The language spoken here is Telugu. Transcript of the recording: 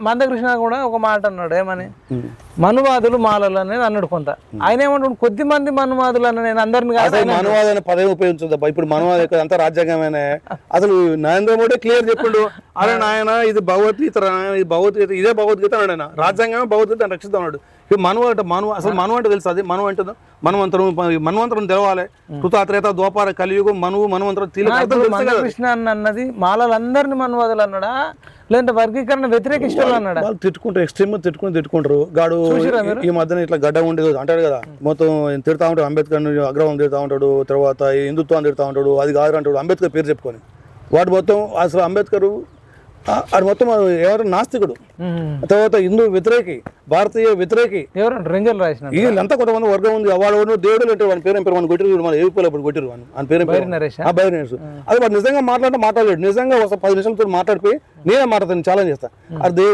మందకృష్ణ కూడా ఒక మాట అన్నాడు, ఏమని మనువాదులు మాలలు అనేది అన్నాడు కొంత. ఆయన ఏమంటాడు, కొద్ది మంది మనువాదులు అన్న, నేను అందరిని మనువాద అనే పదవి ఉపయోగించదబ్బా. ఇప్పుడు మనువాద అంతా రాజ్యాంగమైన అసలు నరేంద్ర మోడీ క్లియర్ చెప్పిండు, అరే నాయన ఇది భగవద్గీత, ఇది భగవద్గీత, ఇదే భగవద్గీత అన్నాడు ఆయన. రాజ్యాంగమే భగవద్గీత రక్షిద్దాం అన్నాడు. ఇప్పుడు అసలు మనువు అంటే తెలుసు, అది మనువు అంటుందో మన్వంతరం తెలవాలి. కృతాత్రేత ద్వాపార కలియుగం మనువంతరం మందకృష్ణ అన్నది మాలలందరినీ మనువాదులు అన్నాడా, లేదంటే వర్గీకరణ వ్యతిరేక ఇష్టాలు అన్నాడా? వాళ్ళు తిట్టుకుంటారు, ఎక్స్ట్రీమ్ తిట్టుకుంటారు. గాడు ఈ మధ్యన ఇట్లా గడ్డ ఉండేది అంటాడు కదా, మొత్తం తిడతా ఉంటాడు. అంబేద్కర్ అగ్రవం తిడతా ఉంటాడు, తర్వాత హిందుత్వాన్ని తిడతా ఉంటాడు. అది కాదు అంటాడు అంబేద్కర్ పేరు చెప్పుకొని. వాడు మొత్తం అసలు అంబేద్కర్ అది మొత్తం ఎవరు నాస్తికుడు, తర్వాత హిందూ వ్యతిరేకి, భారతీయ వ్యతిరేకి. ఎవరు రంజల్ రాసిన వీళ్ళంతా కొంతమంది వర్గం ఉంది. వాడు దేవుడు అంటే వాడి పేరు మనం కొట్టిరు, మన ఏపీలో కొట్టిరు అని పేరు బైరి నరేష్. అది వాడు నిజంగా మాట్లాడలేడు. నిజంగా 10 నిమిషాలతో మాట్లాడిపోయి నేనే మాట్లాడతాను, ఛాలెంజ్ చేస్తాను. అది దేవుడు